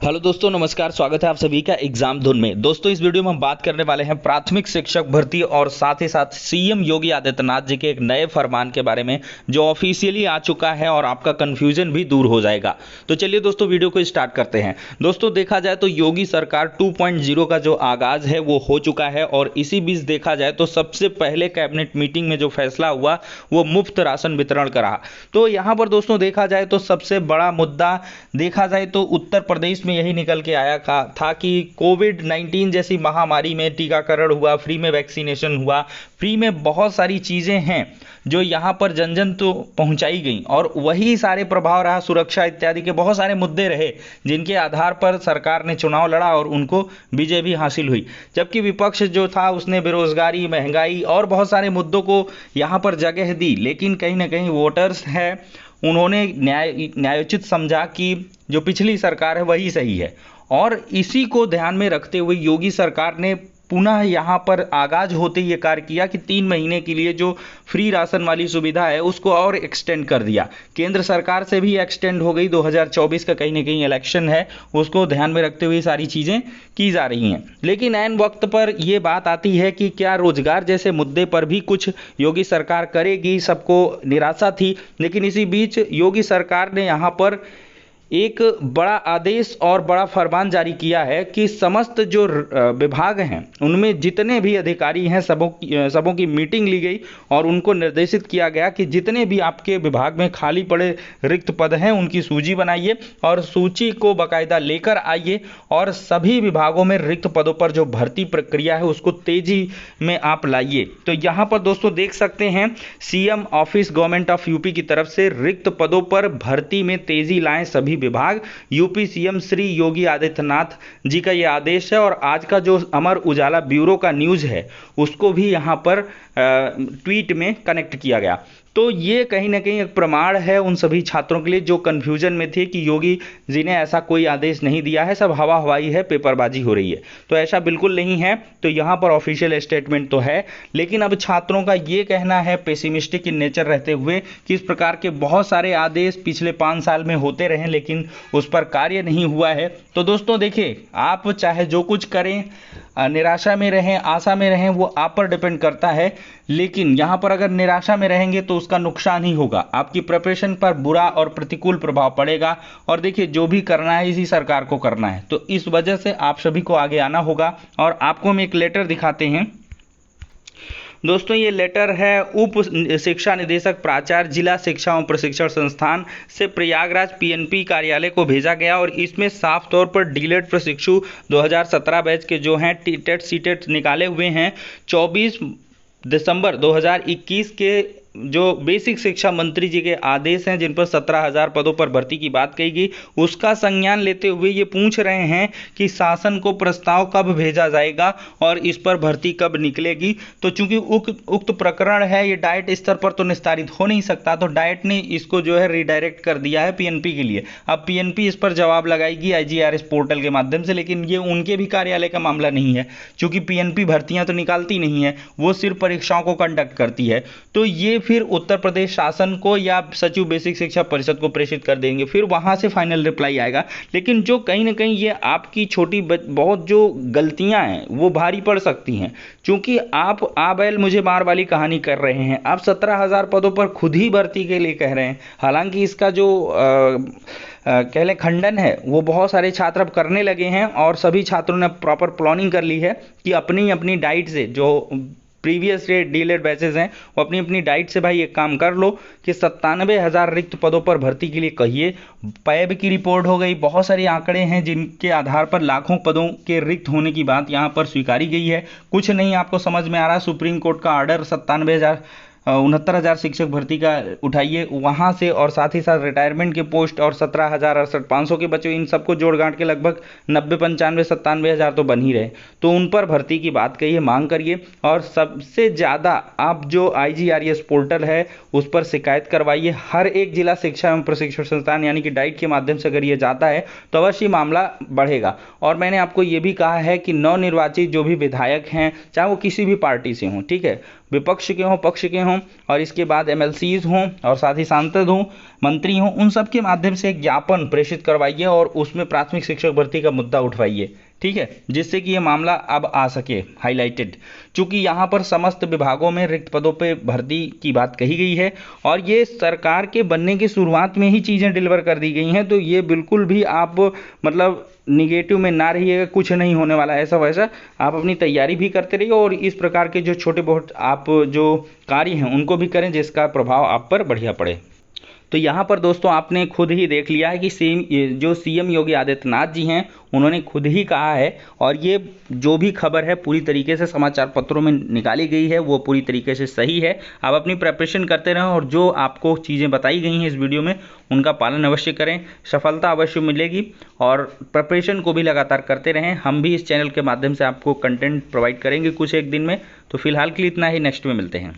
Hello दोस्तों, नमस्कार। स्वागत है आप सभी का एग्जाम धुन में। दोस्तों, इस वीडियो में हम बात करने वाले हैं प्राथमिक शिक्षक भर्ती और साथ ही साथ सीएम योगी आदित्यनाथ जी के एक नए फरमान के बारे में जो ऑफिशियली आ चुका है और आपका कंफ्यूजन भी दूर हो जाएगा। तो चलिए दोस्तों, वीडियो को स्टार्ट करते हैं। दोस्तों, देखा जाए तो योगी सरकार 2.0 का जो आगाज है वो हो चुका है और इसी बीच देखा जाए तो सबसे पहले कैबिनेट मीटिंग में जो फैसला हुआ वो मुफ्त राशन वितरण का रहा। तो यहाँ पर दोस्तों देखा जाए तो सबसे बड़ा मुद्दा देखा जाए तो उत्तर प्रदेश में यही निकल के आया था कि कोविड-19 जैसी महामारी में टीकाकरण हुआ, फ्री में वैक्सीनेशन हुआ, फ्री में बहुत सारी चीज़ें हैं जो यहाँ पर जन जन तो पहुंचाई गई और वही सारे प्रभाव रहा, सुरक्षा इत्यादि के बहुत सारे मुद्दे रहे जिनके आधार पर सरकार ने चुनाव लड़ा और उनको विजय भी हासिल हुई। जबकि विपक्ष जो था उसने बेरोजगारी, महंगाई और बहुत सारे मुद्दों को यहाँ पर जगह दी, लेकिन कहीं ना कहीं वोटर्स है उन्होंने न्यायोचित समझा कि जो पिछली सरकार है वही सही है और इसी को ध्यान में रखते हुए योगी सरकार ने पुनः यहाँ पर आगाज होते ही ये कार्य किया कि 3 महीने के लिए जो फ्री राशन वाली सुविधा है उसको और एक्सटेंड कर दिया। केंद्र सरकार से भी एक्सटेंड हो गई। 2024 का कहीं ना कहीं इलेक्शन है, उसको ध्यान में रखते हुए सारी चीज़ें की जा रही हैं। लेकिन ऐन वक्त पर ये बात आती है कि क्या रोजगार जैसे मुद्दे पर भी कुछ योगी सरकार करेगी। सबको निराशा थी, लेकिन इसी बीच योगी सरकार ने यहाँ पर एक बड़ा आदेश और बड़ा फरमान जारी किया है कि समस्त जो विभाग हैं उनमें जितने भी अधिकारी हैं सबों की मीटिंग ली गई और उनको निर्देशित किया गया कि जितने भी आपके विभाग में खाली पड़े रिक्त पद हैं उनकी सूची बनाइए और सूची को बाकायदा लेकर आइए और सभी विभागों में रिक्त पदों पर जो भर्ती प्रक्रिया है उसको तेजी में आप लाइए। तो यहाँ पर दोस्तों देख सकते हैं CM office government of UP की तरफ से रिक्त पदों पर भर्ती में तेजी लाएं सभी विभाग। यूपी सीएम श्री योगी आदित्यनाथ जी का यह आदेश है और आज का जो अमर उजाला ब्यूरो का न्यूज़ है उसको भी यहाँ पर ट्वीट में कनेक्ट किया गया। तो ये कहीं ना कहीं एक प्रमाण है उन सभी छात्रों के लिए जो कंफ्यूजन में थे कि योगी जी ने ऐसा कोई आदेश नहीं दिया है, सब हवा हवाई है, पेपरबाजी हो रही है। तो ऐसा बिल्कुल नहीं है। तो यहाँ पर ऑफिशियल स्टेटमेंट तो है, लेकिन अब छात्रों का ये कहना है पेसिमिस्टिक इन नेचर रहते हुए कि इस प्रकार के बहुत सारे आदेश पिछले 5 साल में होते रहे लेकिन उस पर कार्य नहीं हुआ है। तो दोस्तों देखिए, आप चाहे जो कुछ करें, निराशा में रहें, आशा में रहें, वो आप पर डिपेंड करता है। लेकिन यहाँ पर अगर निराशा में रहेंगे तो उसका नुकसान ही होगा, आपकी प्रिपरेशन पर बुरा और प्रतिकूल प्रभाव पड़ेगा। और देखिए, जो भी करना है इसी सरकार को करना है, तो इस वजह से आप सभी को आगे आना होगा। और आपको हम एक लेटर दिखाते हैं दोस्तों। ये लेटर है उप शिक्षा निदेशक प्राचार्य जिला शिक्षा एवं प्रशिक्षण संस्थान से प्रयागराज पीएनपी कार्यालय को भेजा गया और इसमें साफ तौर पर डीलेट प्रशिक्षु 2017 बैच के जो हैं टीटेट सीटेट निकाले हुए हैं 24 दिसंबर 2021 के जो बेसिक शिक्षा मंत्री जी के आदेश हैं जिन पर 17,000 पदों पर भर्ती की बात कही गई, उसका संज्ञान लेते हुए ये पूछ रहे हैं कि शासन को प्रस्ताव कब भेजा जाएगा और इस पर भर्ती कब निकलेगी। तो चूंकि उक्त प्रकरण है ये डाइट स्तर पर तो निस्तारित हो नहीं सकता, तो डाइट ने इसको जो है रिडायरेक्ट कर दिया है पीएनपी के लिए। अब पीएनपी इस पर जवाब लगाएगी आईजीआरएस पोर्टल के माध्यम से, लेकिन ये उनके भी कार्यालय का मामला नहीं है, चूंकि पीएनपी भर्तियां तो निकालती नहीं है, वो सिर्फ परीक्षाओं को कंडक्ट करती है। तो ये फिर उत्तर प्रदेश शासन को या सचिव बेसिक शिक्षा परिषद को प्रेषित कर देंगे, फिर वहां से फाइनल रिप्लाई आएगा। लेकिन जो कहीं ना कहीं ये आपकी छोटी बहुत जो गलतियां हैं वो भारी पड़ सकती हैं, क्योंकि आप आ बैल मुझे मार वाली कहानी कर रहे हैं। आप 17,000 पदों पर खुद ही भर्ती के लिए कह रहे हैं, हालांकि इसका जो कह लें खंडन है वो बहुत सारे छात्र अब करने लगे हैं और सभी छात्रों ने प्रॉपर प्लानिंग कर ली है कि अपनी अपनी डाइट से जो प्रीवियस डीलेड बैचेस हैं वो अपनी अपनी डाइट से भाई एक काम कर लो कि 97,000 रिक्त पदों पर भर्ती के लिए कहिए। पैब की रिपोर्ट हो गई, बहुत सारे आंकड़े हैं जिनके आधार पर लाखों पदों के रिक्त होने की बात यहाँ पर स्वीकारी गई है। कुछ नहीं आपको समझ में आ रहा, सुप्रीम कोर्ट का ऑर्डर 69,000 शिक्षक भर्ती का उठाइए वहाँ से, और साथ ही साथ रिटायरमेंट के पोस्ट और 17,000 के बच्चों, इन सबको जोड़ गांठ के लगभग 90, 95, 97,000 तो बन ही रहे। तो उन पर भर्ती की बात कहिए, मांग करिए और सबसे ज़्यादा आप जो आईजीआरएस पोर्टल है उस पर शिकायत करवाइए। हर एक जिला शिक्षा एवं प्रशिक्षण संस्थान यानी कि डाइट के माध्यम से अगर ये जाता है तो अवश्य मामला बढ़ेगा। और मैंने आपको ये भी कहा है कि नवनिर्वाचित जो भी विधायक हैं, चाहे वो किसी भी पार्टी से हों, ठीक है, विपक्ष के हों, पक्ष के हों, और इसके बाद एमएलसीज हों और साथ ही सांसद हों, मंत्री हों, उन सब के माध्यम से एक ज्ञापन प्रेषित करवाइए और उसमें प्राथमिक शिक्षक भर्ती का मुद्दा उठवाइए, ठीक है, जिससे कि ये मामला अब आ सके हाईलाइटेड। चूंकि यहाँ पर समस्त विभागों में रिक्त पदों पे भर्ती की बात कही गई है और ये सरकार के बनने की शुरुआत में ही चीज़ें डिलीवर कर दी गई हैं, तो ये बिल्कुल भी आप मतलब निगेटिव में ना रहिएगा, कुछ नहीं होने वाला है ऐसा वैसा। आप अपनी तैयारी भी करते रहिए और इस प्रकार के जो छोटे बहुत आप जो कार्य हैं उनको भी करें जिसका प्रभाव आप पर बढ़िया पड़े। तो यहाँ पर दोस्तों आपने खुद ही देख लिया है कि जो सीएम योगी आदित्यनाथ जी हैं उन्होंने खुद ही कहा है, और ये जो भी खबर है पूरी तरीके से समाचार पत्रों में निकाली गई है वो पूरी तरीके से सही है। आप अपनी प्रिपरेशन करते रहें और जो आपको चीज़ें बताई गई हैं इस वीडियो में उनका पालन अवश्य करें, सफलता अवश्य मिलेगी। और प्रिपरेशन को भी लगातार करते रहें, हम भी इस चैनल के माध्यम से आपको कंटेंट प्रोवाइड करेंगे कुछ एक दिन में। तो फिलहाल के लिए इतना ही, नेक्स्ट में मिलते हैं।